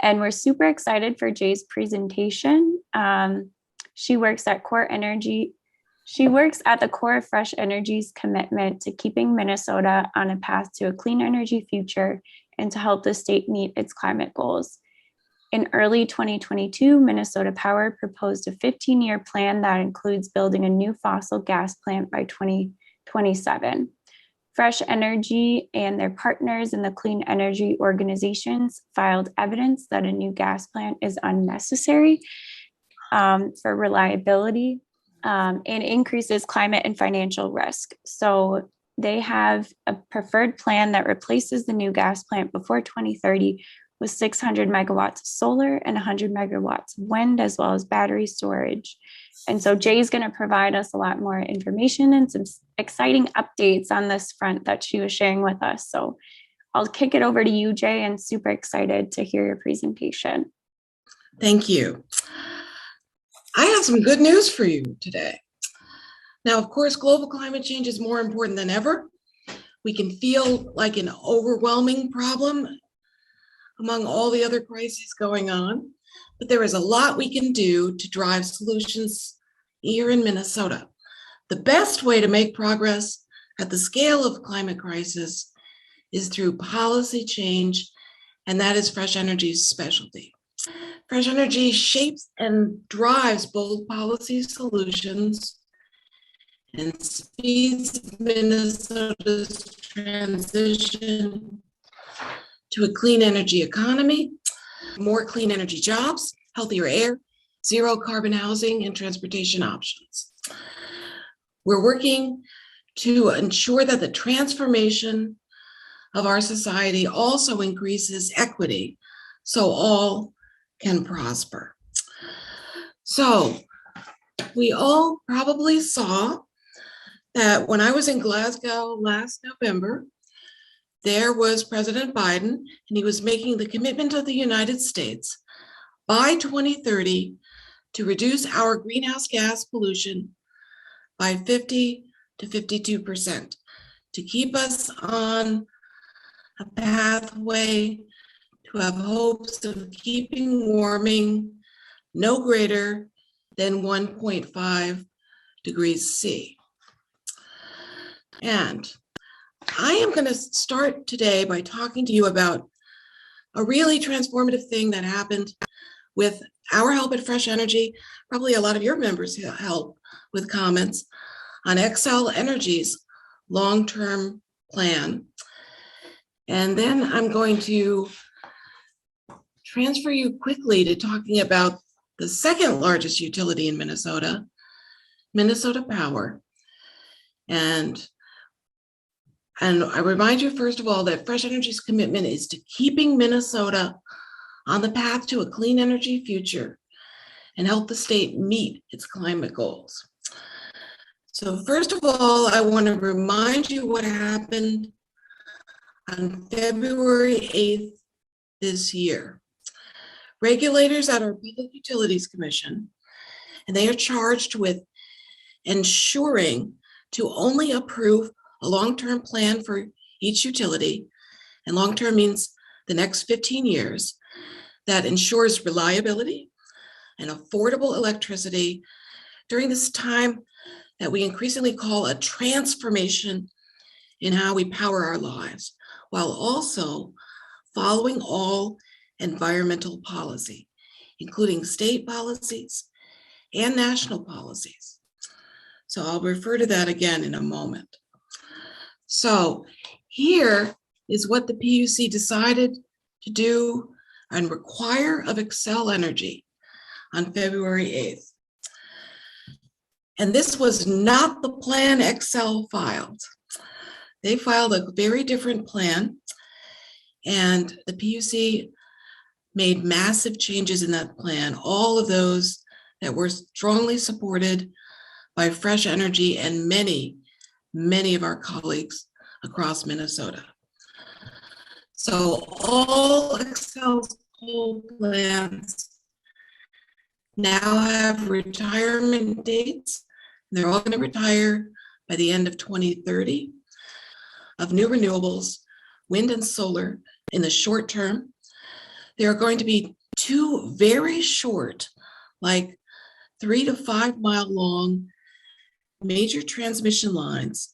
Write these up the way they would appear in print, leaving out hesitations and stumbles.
And we're super excited for Jay's presentation. She works at Core Energy. She works at the core of Fresh Energy's commitment to keeping Minnesota on a path to a clean energy future and to help the state meet its climate goals. In early 2022, Minnesota Power proposed a 15-year plan that includes building a new fossil gas plant by 2027. Fresh Energy and their partners in the clean energy organizations filed evidence that a new gas plant is unnecessary for reliability and increases climate and financial risk. So they have a preferred plan that replaces the new gas plant before 2030 with 600 megawatts of solar and 100 megawatts of wind, as well as battery storage. And so Jay's going to provide us a lot more information and some exciting updates on this front that she was sharing with us. So I'll kick it over to you, Jay, and super excited to hear your presentation. Thank you. I have some good news for you today. Now, of course, global climate change is more important than ever. We can feel like an overwhelming problem among all the other crises going on, but there is a lot we can do to drive solutions here in Minnesota. The best way to make progress at the scale of climate crisis is through policy change, and that is Fresh Energy's specialty. Fresh Energy shapes and drives bold policy solutions and speeds Minnesota's transition to a clean energy economy, more clean energy jobs, healthier air, zero carbon housing, and transportation options. We're working to ensure that the transformation of our society also increases equity so all can prosper. So we all probably saw that when I was in Glasgow last November, there was President Biden, and he was making the commitment of the United States by 2030 to reduce our greenhouse gas pollution by 50 to 52%, to keep us on a pathway to have hopes of keeping warming no greater than 1.5 degrees C. And I am going to start today by talking to you about a really transformative thing that happened with our help at Fresh Energy, probably a lot of your members help with comments on Xcel Energy's long-term plan. And then I'm going to transfer you quickly to talking about the second largest utility in Minnesota, Minnesota Power. And I remind you, first of all, that Fresh Energy's commitment is to keeping Minnesota on the path to a clean energy future and help the state meet its climate goals. So first of all, I want to remind you what happened on February 8th this year. Regulators at our Public Utilities Commission, and they are charged with ensuring to only approve a long-term plan for each utility, and long-term means the next 15 years, that ensures reliability and affordable electricity during this time that we increasingly call a transformation in how we power our lives, while also following all environmental policy, including state policies and national policies. So I'll refer to that again in a moment. So here is what the PUC decided to do and require of Xcel Energy on February 8th. And this was not the plan Xcel filed. They filed a very different plan, and the PUC made massive changes in that plan, all of those that were strongly supported by Fresh Energy and many, many of our colleagues across Minnesota. So all Xcel's coal plants now have retirement dates. They're all going to retire by the end of 2030 of new renewables, wind and solar in the short term. there are going to be two very short, like 3 to 5 mile long major transmission lines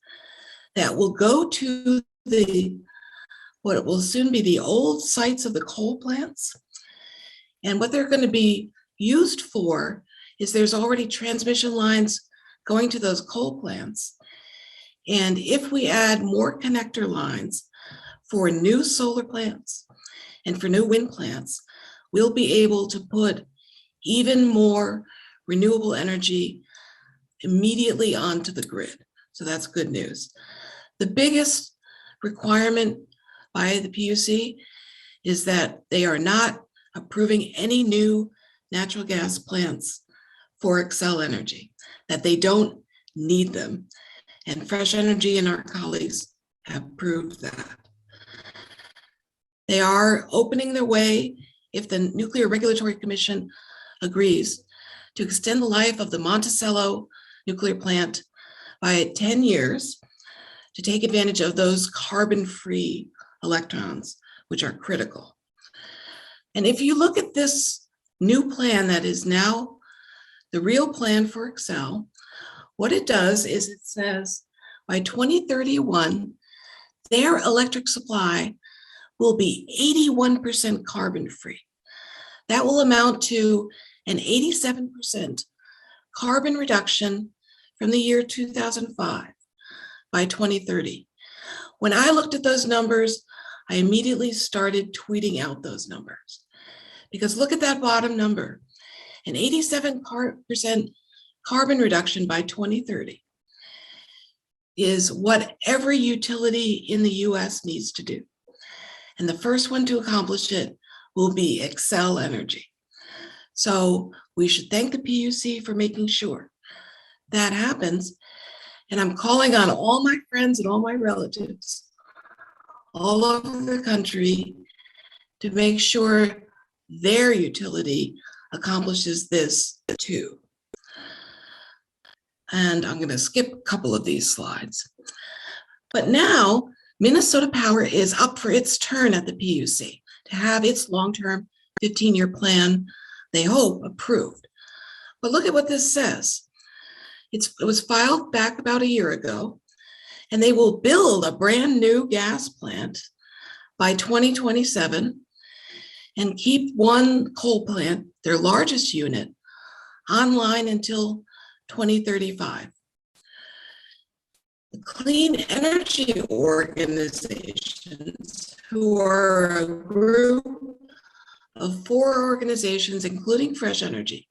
that will go to what will soon be the old sites of the coal plants. And what they're going to be used for is there's already transmission lines going to those coal plants. And if we add more connector lines for new solar plants and for new wind plants, we'll be able to put even more renewable energy immediately onto the grid. So that's good news. The biggest requirement by the PUC is that they are not approving any new natural gas plants for Xcel Energy, that they don't need them. And Fresh Energy and our colleagues have proved that. They are opening their way, if the Nuclear Regulatory Commission agrees, to extend the life of the Monticello nuclear plant by 10 years to take advantage of those carbon-free electrons, which are critical. And if you look at this new plan that is now the real plan for Xcel, what it does is it says by 2031, their electric supply will be 81% carbon-free. That will amount to an 87% carbon reduction from the year 2005 by 2030. When I looked at those numbers, I immediately started tweeting out those numbers. Because look at that bottom number, an 87% carbon reduction by 2030 is what every utility in the US needs to do. And the first one to accomplish it will be Xcel Energy. So we should thank the PUC for making sure that happens. And I'm calling on all my friends and all my relatives all over the country to make sure their utility accomplishes this too. And I'm going to skip a couple of these slides. But now Minnesota Power is up for its turn at the PUC to have its long-term 15-year plan, they hope, approved. But look at what this says. It was filed back about a year ago, and they will build a brand new gas plant by 2027 and keep one coal plant, their largest unit, online until 2035. The clean energy organizations, who are a group of 4 organizations, including Fresh Energy,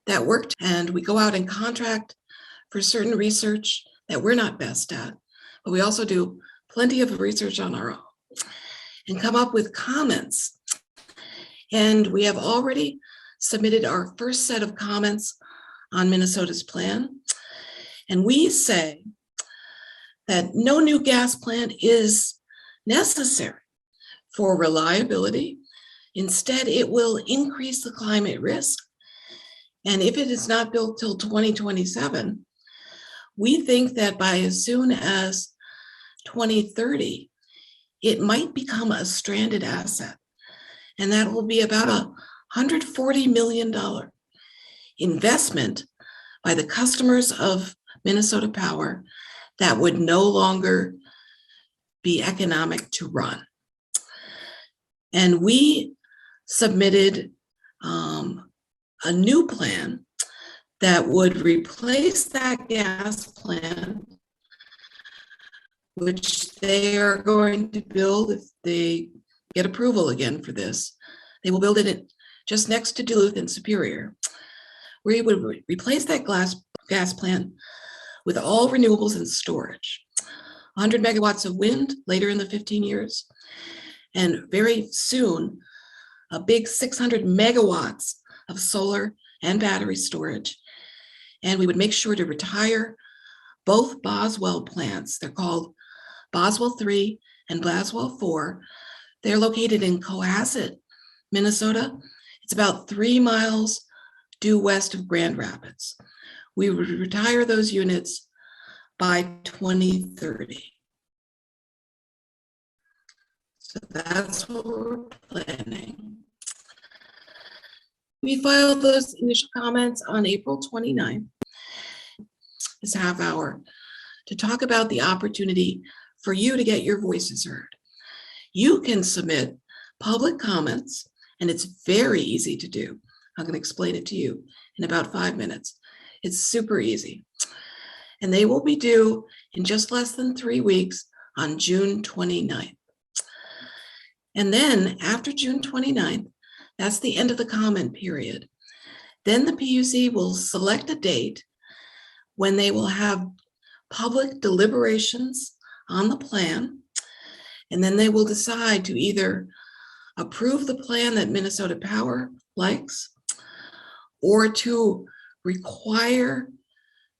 that worked, and we go out and contract for certain research that we're not best at, but we also do plenty of research on our own and come up with comments. And we have already submitted our first set of comments on Minnesota's plan. And we say that no new gas plant is necessary for reliability. Instead, it will increase the climate risk. And if it is not built till 2027, we think that by as soon as 2030, it might become a stranded asset. And that will be about a $140 million investment by the customers of Minnesota Power that would no longer be economic to run. And we submitted a new plan that would replace that gas plant, which they are going to build if they get approval again for this. They will build it just next to Duluth and Superior. We would replace that gas plant with all renewables and storage. 100 megawatts of wind later in the 15 years, and very soon, a big 600 megawatts of solar and battery storage. And we would make sure to retire both Boswell plants. They're called Boswell 3 and Boswell 4. They're located in Cohasset, Minnesota. It's about 3 miles due west of Grand Rapids. We would retire those units by 2030. So that's what we're planning. We filed those initial comments on April 29th, this half hour, to talk about the opportunity for you to get your voices heard. You can submit public comments, and it's very easy to do. I'm going to explain it to you in about 5 minutes. It's super easy. And they will be due in just less than 3 weeks on June 29th. And then after June 29th, that's the end of the comment period. Then the PUC will select a date when they will have public deliberations on the plan. And then they will decide to either approve the plan that Minnesota Power likes or to require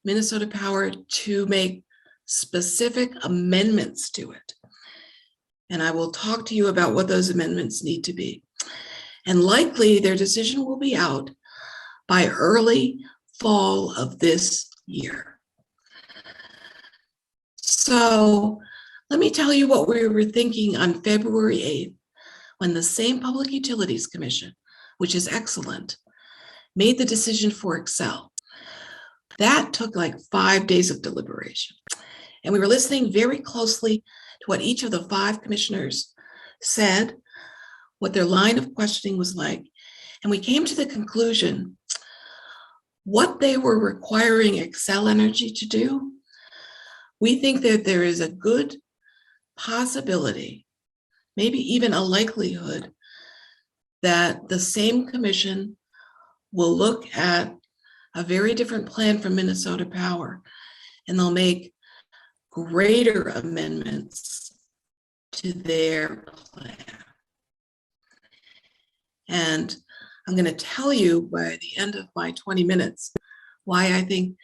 Minnesota Power to make specific amendments to it. And I will talk to you about what those amendments need to be. And likely their decision will be out by early fall of this year. So let me tell you what we were thinking on February 8th, when the same Public Utilities Commission, which is excellent, made the decision for Excel. That took like 5 days of deliberation. And we were listening very closely to what each of the 5 commissioners said, what their line of questioning was like. And we came to the conclusion, what they were requiring Xcel Energy to do, we think that there is a good possibility, maybe even a likelihood, that the same commission will look at a very different plan from Minnesota Power, and they'll make greater amendments to their plan. And I'm going to tell you by the end of my 20 minutes why I think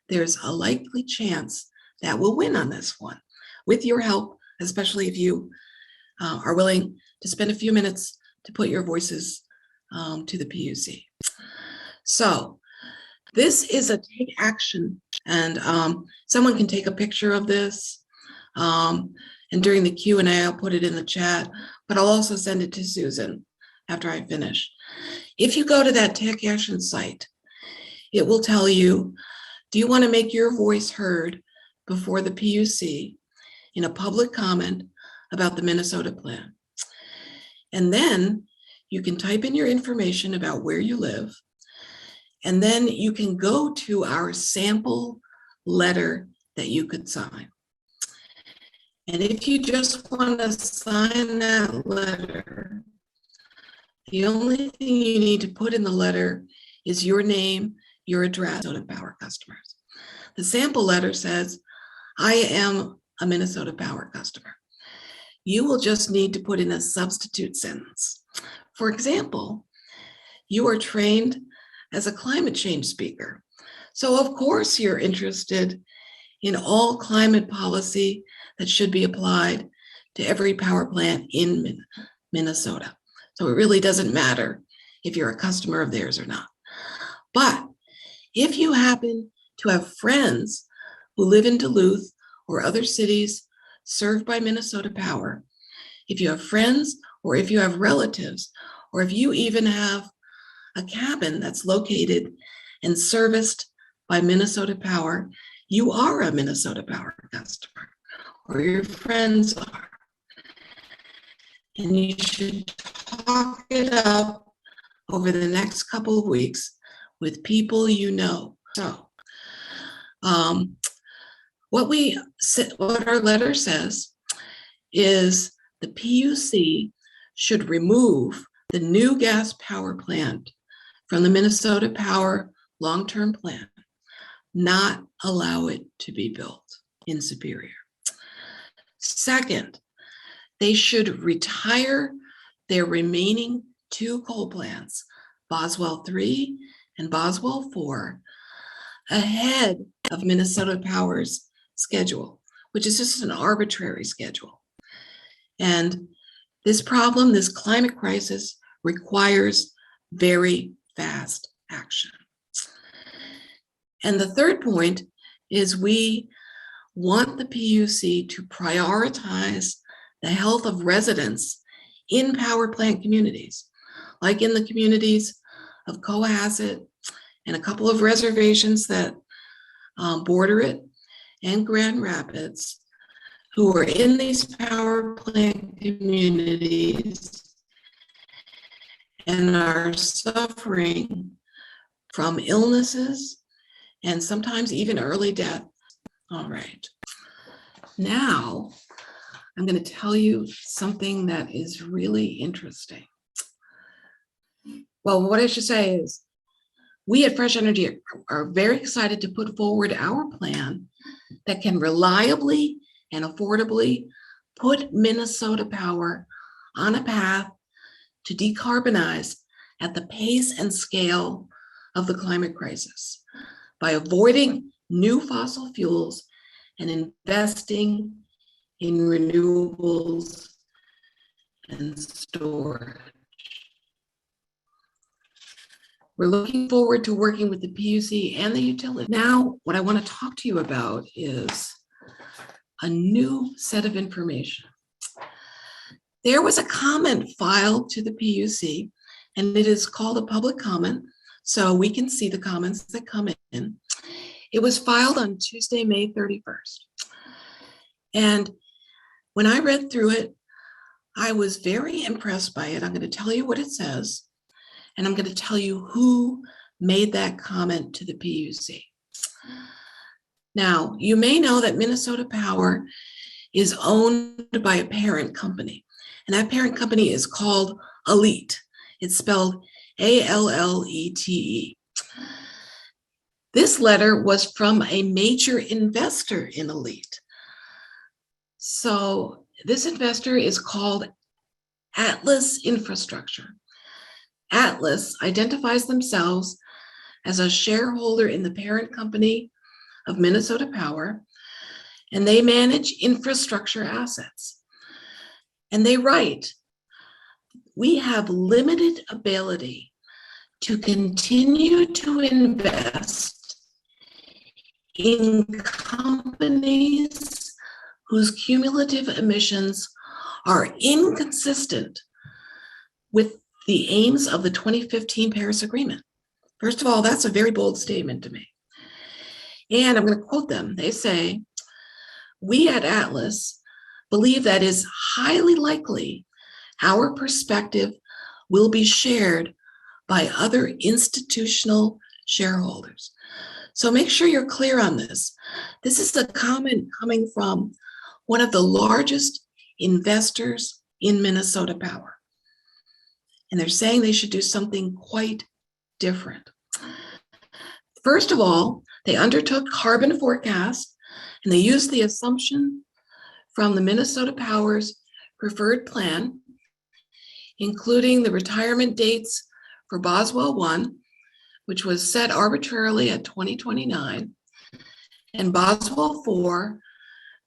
there's a likely chance that we'll win on this one, with your help, especially if you are willing to spend a few minutes to put your voices to the PUC. So this is a take action, and someone can take a picture of this. And during the Q&A, I'll put it in the chat, but I'll also send it to Susan after I finish. If you go to that take action site, it will tell you, do you want to make your voice heard before the PUC in a public comment about the Minnesota plan? And then you can type in your information about where you live, and then you can go to our sample letter that you could sign. And if you just want to sign that letter, the only thing you need to put in the letter is your name, your address, Minnesota Power customers. The sample letter says, I am a Minnesota Power customer. You will just need to put in a substitute sentence. For example, you are trained as a climate change speaker. So of course you're interested in all climate policy that should be applied to every power plant in Minnesota. So it really doesn't matter if you're a customer of theirs or not. But if you happen to have friends who live in Duluth or other cities served by Minnesota Power, if you have friends or if you have relatives, or if you even have a cabin that's located and serviced by Minnesota Power, you are a Minnesota Power customer, or your friends are. And you should talk it up over the next couple of weeks with people you know. So what our letter says is the PUC should remove the new gas power plant from the Minnesota Power long-term plan, not allow it to be built in Superior. Second, they should retire their remaining 2 coal plants, Boswell 3 and Boswell 4, ahead of Minnesota Power's schedule, which is just an arbitrary schedule. And this problem, this climate crisis, requires very fast action. And the third point is we want the PUC to prioritize the health of residents in power plant communities, like in the communities of Cohasset and a couple of reservations that border it, and Grand Rapids, who are in these power plant communities and are suffering from illnesses and sometimes even early death. All right. Now, I'm going to tell you something that is really interesting. Well, what I should say is we at Fresh Energy are very excited to put forward our plan that can reliably and affordably put Minnesota Power on a path to decarbonize at the pace and scale of the climate crisis by avoiding new fossil fuels and investing in renewables and storage. We're looking forward to working with the PUC and the utility. Now, what I want to talk to you about is a new set of information. There was a comment filed to the PUC, and it is called a public comment, so we can see the comments that come in. It was filed on Tuesday, May 31st. And when I read through it, I was very impressed by it. I'm going to tell you what it says, and I'm going to tell you who made that comment to the PUC. Now, you may know that Minnesota Power is owned by a parent company, and that parent company is called ALLETE. It's spelled ALLETE. This letter was from a major investor in ALLETE. So this investor is called Atlas Infrastructure. Atlas identifies themselves as a shareholder in the parent company of Minnesota Power, and they manage infrastructure assets. And they write, "We have limited ability to continue to invest in companies whose cumulative emissions are inconsistent with the aims of the 2015 Paris Agreement." First of all, that's a very bold statement to me. And I'm going to quote them. They say, "We at Atlas believe that is highly likely our perspective will be shared by other institutional shareholders." So make sure you're clear on this. This is a comment coming from one of the largest investors in Minnesota Power. And they're saying they should do something quite different. First of all, they undertook carbon forecast, and they used the assumption from the Minnesota Power's preferred plan, including the retirement dates for Boswell 1, which was set arbitrarily at 2029, and Boswell 4,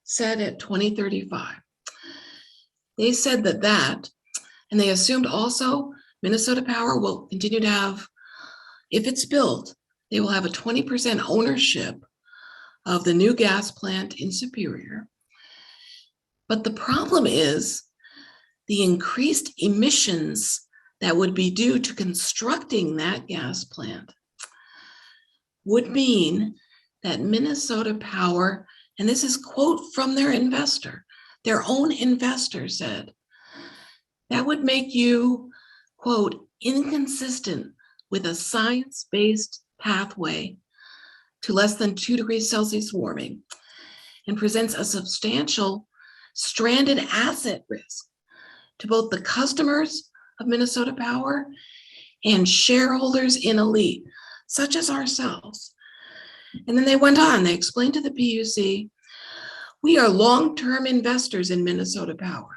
set at 2035. They said that, and they assumed also Minnesota Power will continue to have, if it's built, they will have a 20% ownership of the new gas plant in Superior. But the problem is the increased emissions that would be due to constructing that gas plant would mean that Minnesota Power, and this is quote from their investor, their own investor said, that would make you, quote, inconsistent with a science-based pathway to less than 2 degrees Celsius warming, and presents a substantial stranded asset risk to both the customers of Minnesota Power and shareholders in ALLETE, such as ourselves. And then they went on, they explained to the PUC, "We are long-term investors in Minnesota Power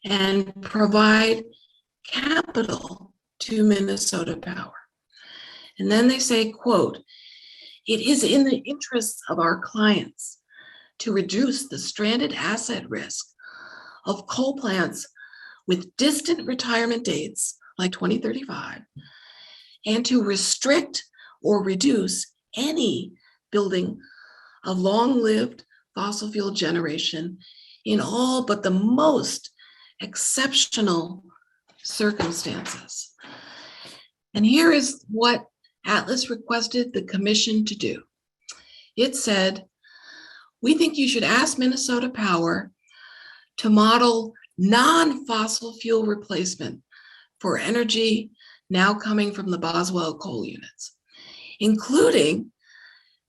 and provide capital to Minnesota Power." And then they say, quote, "It is in the interests of our clients to reduce the stranded asset risk of coal plants with distant retirement dates like 2035, and to restrict or reduce any building of long-lived fossil fuel generation in all but the most exceptional circumstances." And here is what Atlas requested the commission to do. It said, we think you should ask Minnesota Power to model non-fossil fuel replacement for energy now coming from the Boswell coal units, including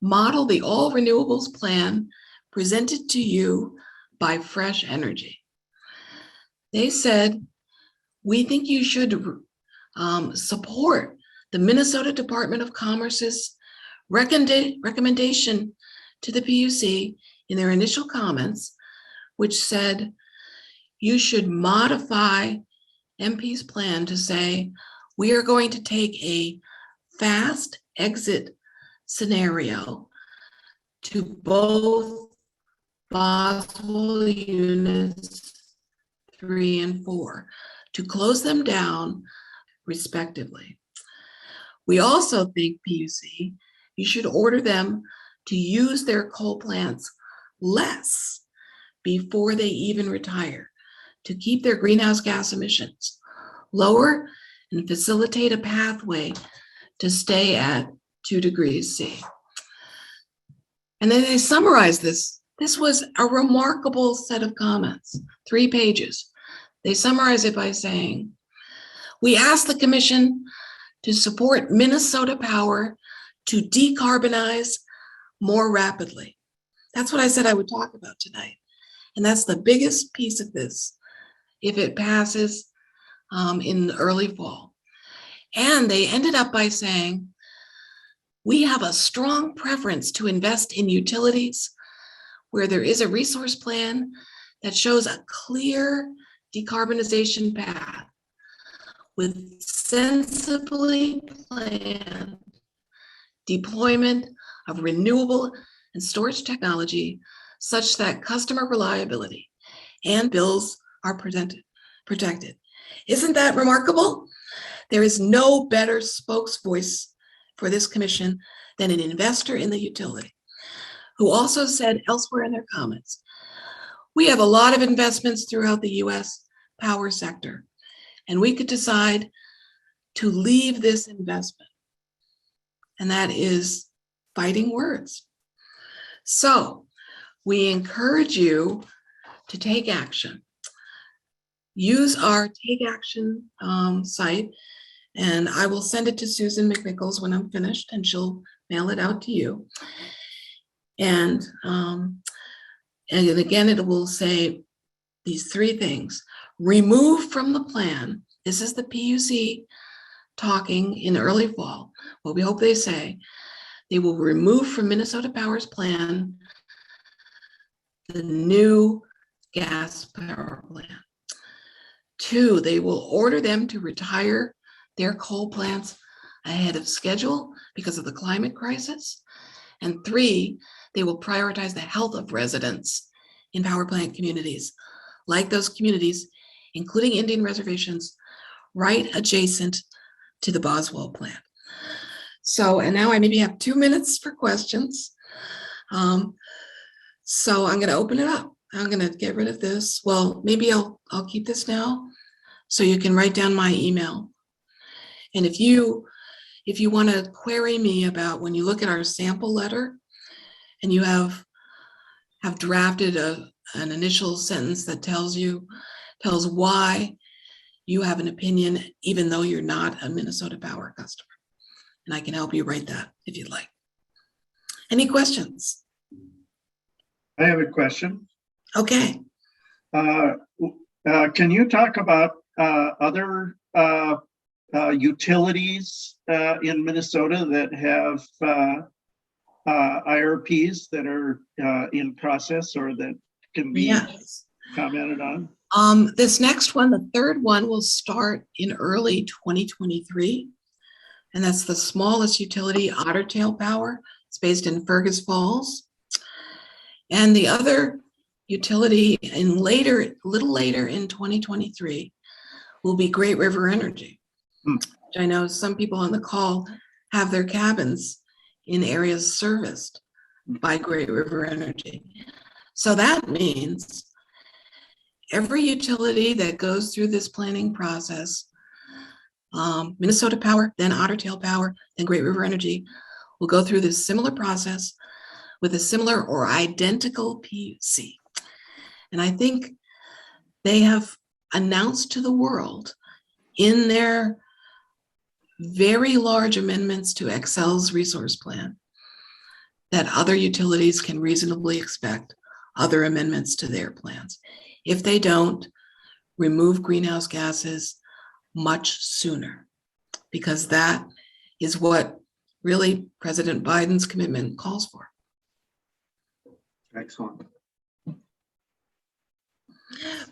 model the all renewables plan presented to you by Fresh Energy. They said, we think you should support the Minnesota Department of Commerce's recommendation to the PUC in their initial comments, which said you should modify MP's plan to say, we are going to take a fast exit scenario to both Boswell units 3 and 4 to close them down respectively. We also think, PUC, you should order them to use their coal plants less before they even retire to keep their greenhouse gas emissions lower and facilitate a pathway to stay at 2 degrees C. And then they summarized this. This was a remarkable set of comments, 3 pages. They summarize it by saying, we ask the commission to support Minnesota Power to decarbonize more rapidly. That's what I said I would talk about tonight. And that's the biggest piece of this if it passes in the early fall. And they ended up by saying, we have a strong preference to invest in utilities where there is a resource plan that shows a clear decarbonization path with sensibly planned deployment of renewable and storage technology such that customer reliability and bills are protected. Isn't that remarkable? There is no better spokesvoice for this commission than an investor in the utility, who also said elsewhere in their comments, we have a lot of investments throughout the US power sector, and we could decide to leave this investment. And that is fighting words. So we encourage you to take action. Use our Take Action site, and I will send it to Susan McNichols when I'm finished, and she'll mail it out to you. And again, it will say these 3 things. Remove from the plan, this is the PUC talking in early fall, what we hope they say, they will remove from Minnesota Power's plan the new gas power plant. 2, they will order them to retire their coal plants ahead of schedule because of the climate crisis. And 3, they will prioritize the health of residents in power plant communities, like those communities, including Indian reservations, right adjacent to the Boswell plant. So, and now I maybe have 2 minutes for questions. So I'm going to open it up. I'm going to get rid of this. Well, maybe I'll keep this now so you can write down my email. And if you want to query me about when you look at our sample letter and you have drafted an initial sentence that tells why you have an opinion, even though you're not a Minnesota Power customer. And I can help you write that if you'd like. Any questions? I have a question. Okay. Can you talk about other utilities in Minnesota that have IRPs that are in process or that can be commented on? This next one, the 3rd one, will start in early 2023. And that's the smallest utility, Otter Tail Power. It's based in Fergus Falls. And the other utility a little later in 2023 will be Great River Energy. Which I know some people on the call have their cabins in areas serviced by Great River Energy. So that means every utility that goes through this planning process Minnesota Power, then Otter Tail Power, then Great River Energy will go through this similar process with a similar or identical PUC. And I think they have announced to the world in their very large amendments to Xcel's resource plan that other utilities can reasonably expect other amendments to their plans. If they don't, remove greenhouse gases much sooner, because that is what really President Biden's commitment calls for. Excellent.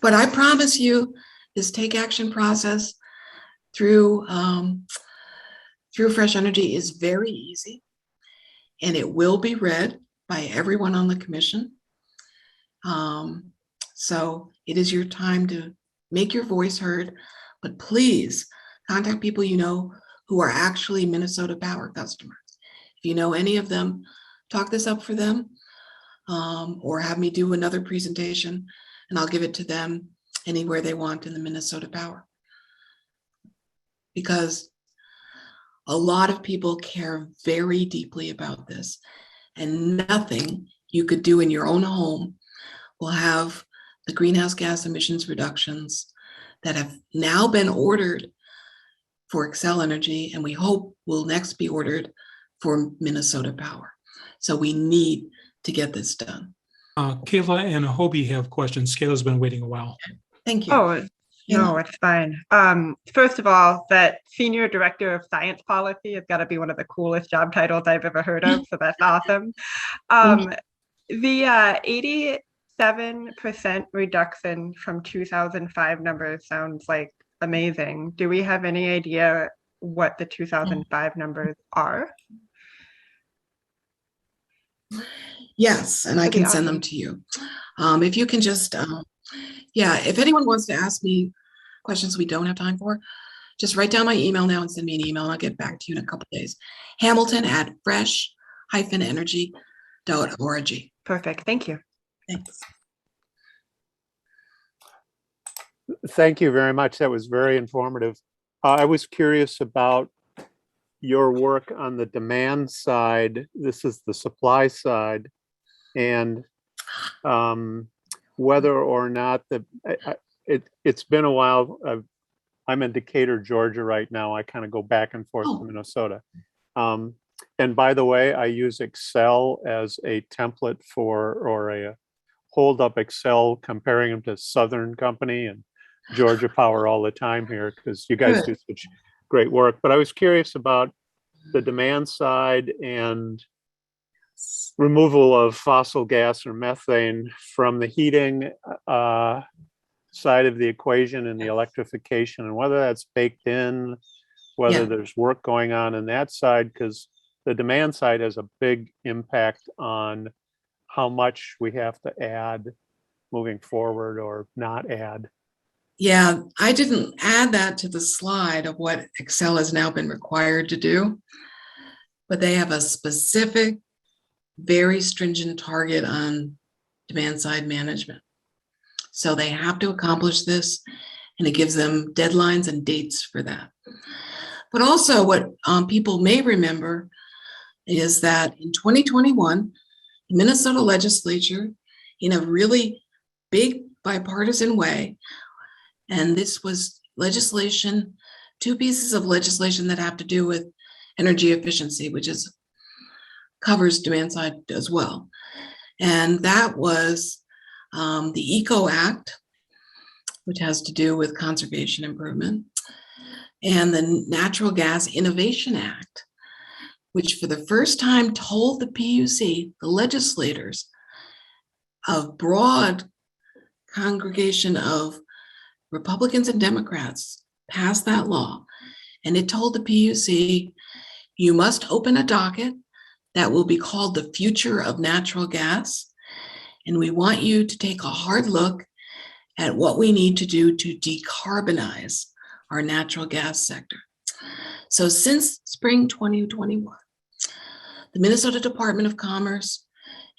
But I promise you, this take action process through Fresh Energy is very easy, and it will be read by everyone on the commission. So it is your time to make your voice heard, but please contact people you know who are actually Minnesota Power customers. If you know any of them, talk this up for them, or have me do another presentation and I'll give it to them anywhere they want in the Minnesota Power. Because a lot of people care very deeply about this, and nothing you could do in your own home will have the greenhouse gas emissions reductions that have now been ordered for Xcel Energy, and we hope will next be ordered for Minnesota Power. So we need to get this done. Kayla and Hobie have questions. Kayla's been waiting a while. Thank you. Oh, no, it's fine. First of all, that Senior Director of Science Policy has got to be one of the coolest job titles I've ever heard of, so that's awesome. The 87% reduction from 2005 numbers sounds like amazing. Do we have any idea what the 2005 numbers are? Yes, and I can send them to you. If you can just, if anyone wants to ask me questions we don't have time for, just write down my email now and send me an email and I'll get back to you in a couple of days. Hamilton@fresh-energy.org. Perfect, thank you. Thanks. Thank you very much. That was very informative. I was curious about your work on the demand side. This is the supply side, and whether or not it's been a while. I'm in Decatur, Georgia right now. I kind of go back and forth to Minnesota. And by the way, I use Xcel as a template or a hold up Xcel, comparing them to Southern Company and Georgia Power all the time here, because you guys do such great work. But I was curious about the demand side and removal of fossil gas or methane from the heating side of the equation and the electrification, and whether that's baked in, whether there's work going on that side, because the demand side has a big impact on how much we have to add moving forward or not add. Yeah, I didn't add that to the slide of what Xcel has now been required to do, but they have a specific, very stringent target on demand side management. So they have to accomplish this, and it gives them deadlines and dates for that. But also what people may remember is that in 2021, the Minnesota legislature, in a really big bipartisan way, and this was legislation, two pieces of legislation that have to do with energy efficiency, which covers demand side as well. And that was the ECO Act, which has to do with conservation improvement, and the Natural Gas Innovation Act, which for the first time told the PUC, the legislators, a broad congregation of Republicans and Democrats passed that law, and it told the PUC, you must open a docket that will be called the Future of Natural Gas, and we want you to take a hard look at what we need to do to decarbonize our natural gas sector. So since spring 2021, the Minnesota Department of Commerce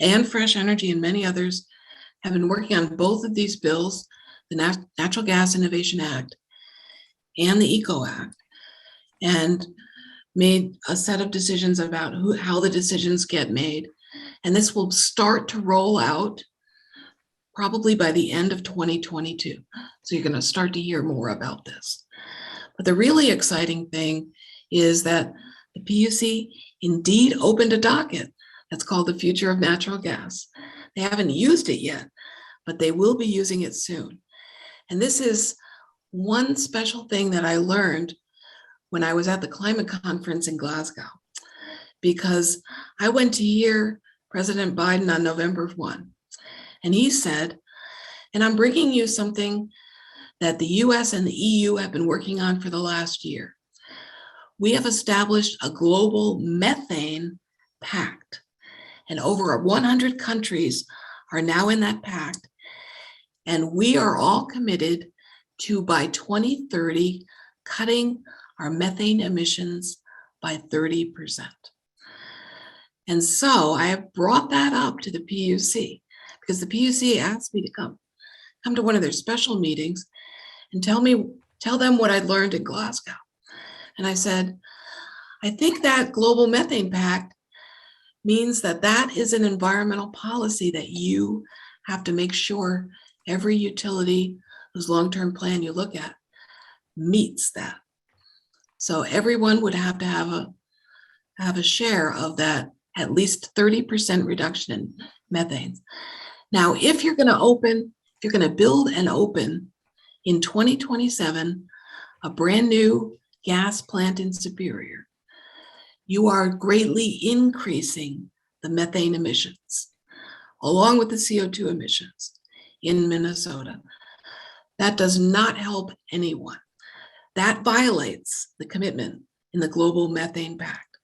and Fresh Energy and many others have been working on both of these bills, the Natural Gas Innovation Act and the ECO Act, and made a set of decisions about how the decisions get made. And this will start to roll out probably by the end of 2022. So you're going to start to hear more about this. But the really exciting thing is that the PUC indeed opened a docket that's called the Future of Natural Gas. They haven't used it yet, but they will be using it soon. And this is one special thing that I learned when I was at the climate conference in Glasgow, because I went to hear President Biden on November 1, and he said, and I'm bringing you something that the US and the EU have been working on for the last year. We have established a global methane pact, and over 100 countries are now in that pact, and we are all committed to, by 2030, cutting our methane emissions by 30%. And so I have brought that up to the PUC because the PUC asked me to come to one of their special meetings and tell them what I'd learned in Glasgow. And I said, I think that global methane pact means that that is an environmental policy that you have to make sure every utility whose long-term plan you look at meets that. So everyone would have to have a share of that, at least 30% reduction in methane. Now, if you're going to build and open in 2027 a brand new gas plant in Superior, you are greatly increasing the methane emissions along with the CO2 emissions in Minnesota. That does not help anyone. That violates the commitment in the Global Methane Pact.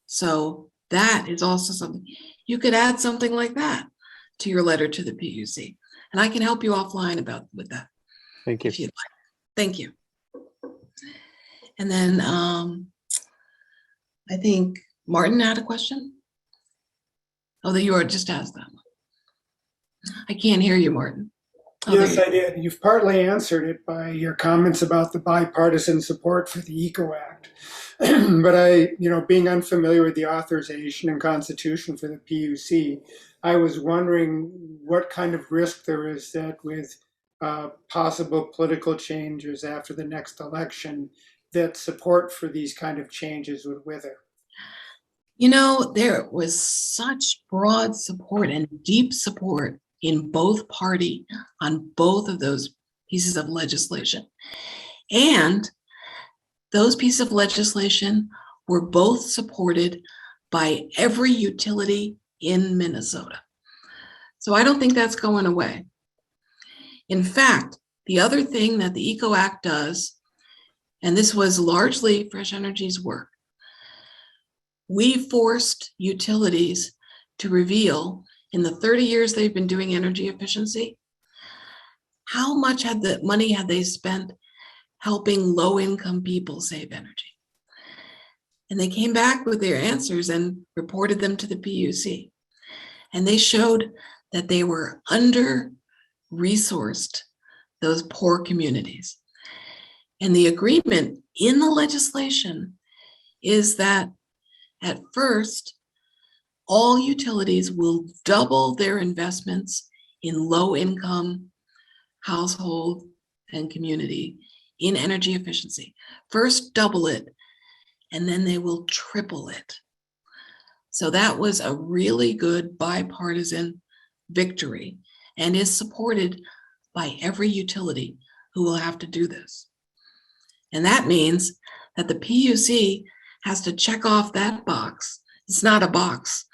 So that is also something, you could add something like that to your letter to the PUC. And I can help you offline with that. Thank you. If you'd like. Thank you. And then I think Martin had a question. Oh, that you were just asked that one. I can't hear you, Martin. Oh, yes, I did. You've partly answered it by your comments about the bipartisan support for the ECO Act. But I, being unfamiliar with the authorization and constitution for the PUC, I was wondering what kind of risk there is that with possible political changes after the next election, that support for these kind of changes would wither. There was such broad support and deep support in both party on both of those pieces of legislation. And those pieces of legislation were both supported by every utility in Minnesota. So I don't think that's going away. In fact, the other thing that the ECO Act does, and this was largely Fresh Energy's work, we forced utilities to reveal in the 30 years they've been doing energy efficiency, how much money had they spent helping low-income people save energy? And they came back with their answers and reported them to the PUC. And they showed that they were under-resourced, those poor communities. And the agreement in the legislation is that at first, all utilities will double their investments in low-income household and community in energy efficiency. First, double it, and then they will triple it. So that was a really good bipartisan victory and is supported by every utility who will have to do this. And that means that the PUC has to check off that box. It's not a box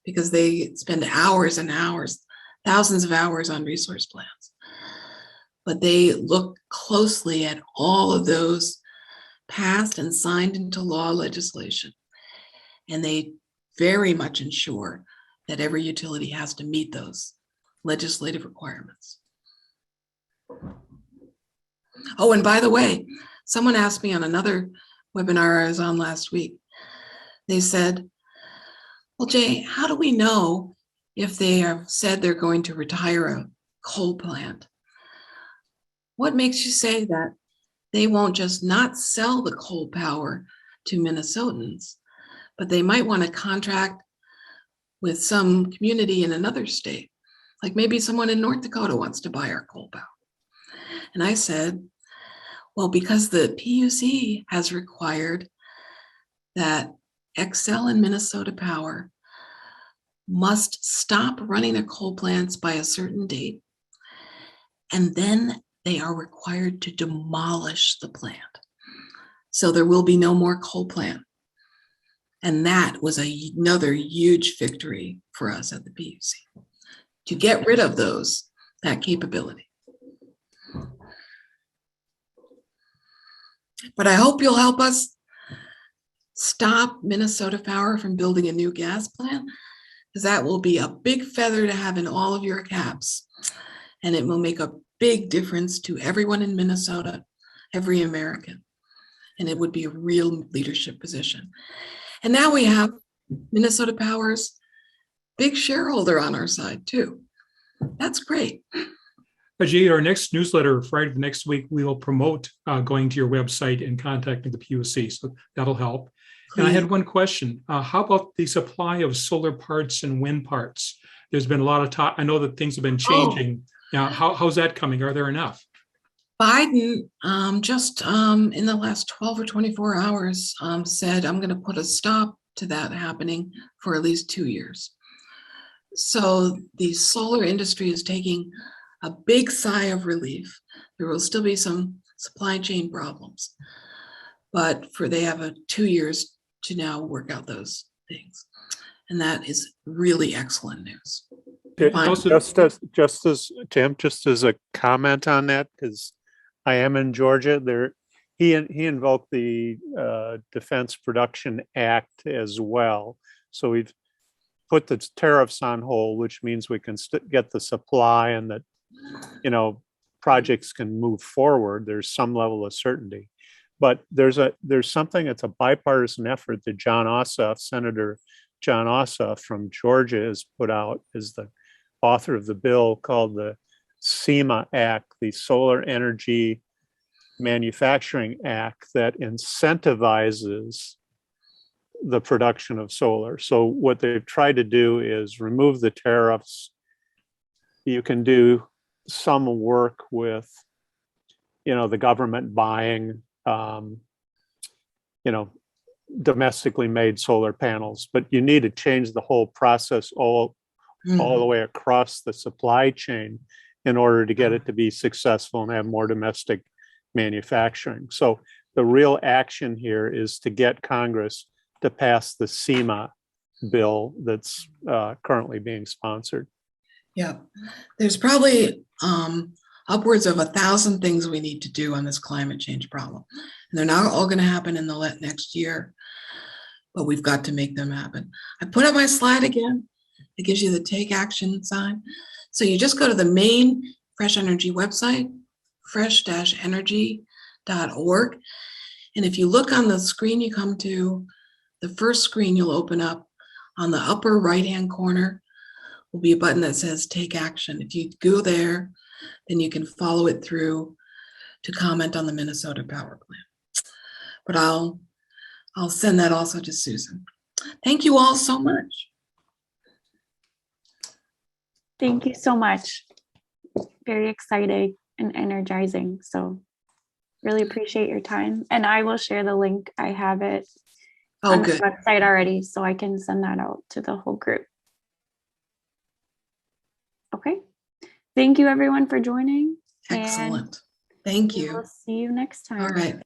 because they spend hours and hours, thousands of hours on resource plans. But they look closely at all of those passed and signed into law legislation. And they very much ensure that every utility has to meet those legislative requirements. Oh, and by the way, someone asked me on another webinar I was on last week, they said, well, Jay, how do we know if they have said they're going to retire a coal plant? What makes you say that they won't just not sell the coal power to Minnesotans, but they might want to contract with some community in another state. Like maybe someone in North Dakota wants to buy our coal power. And I said, well, because the PUC has required that Xcel and Minnesota Power must stop running their coal plants by a certain date, and then they are required to demolish the plant. So there will be no more coal plant. And that was another huge victory for us at the PUC, to get rid of that capability. But I hope you'll help us stop Minnesota Power from building a new gas plant, because that will be a big feather to have in all of your caps. And it will make a big difference to everyone in Minnesota, every American. And it would be a real leadership position. And now we have Minnesota Power's big shareholder on our side too. That's great. Jay, our next newsletter, Friday of next week, we will promote going to your website and contacting the PUC. So that'll help. And I had one question. How about the supply of solar parts and wind parts? There's been a lot of talk. I know that things have been changing. Now, how's that coming? Are there enough? Biden just in the last 12 or 24 hours said, I'm going to put a stop to that happening for at least 2 years. So the solar industry is taking a big sigh of relief. There will still be some supply chain problems, but they have 2 years to now work out those things. And that is really excellent news. Just as a comment on that, because I am in Georgia, he invoked the Defense Production Act as well. So we've put the tariffs on hold, which means we can get the supply and that, projects can move forward. There's some level of certainty. But there's something that's a bipartisan effort that Senator John Ossoff from Georgia has put out as the author of the bill, called the SEMA Act, the Solar Energy Manufacturing Act, that incentivizes the production of solar. So what they've tried to do is remove the tariffs. You can do some work with, the government buying, domestically made solar panels, but you need to change the whole process all the way across the supply chain in order to get it to be successful and have more domestic manufacturing. So the real action here is to get Congress to pass the SEMA bill that's currently being sponsored. Yeah, there's probably upwards of 1,000 things we need to do on this climate change problem. And they're not all going to happen in the next year, but we've got to make them happen. I put up my slide again. It gives you the take action sign. So you just go to the main Fresh Energy website, fresh-energy.org. And if you look on the screen you come to, the first screen you'll open up, on the upper right-hand corner will be a button that says take action. If you go there, then you can follow it through to comment on the Minnesota Power Plant. But I'll send that also to Susan. Thank you all so much. Thank you so much. Very exciting and energizing. So really appreciate your time. And I will share the link. I have it on the website already, so I can send that out to the whole group. Okay. Thank you everyone for joining. Excellent. Thank you. We'll see you next time. All right.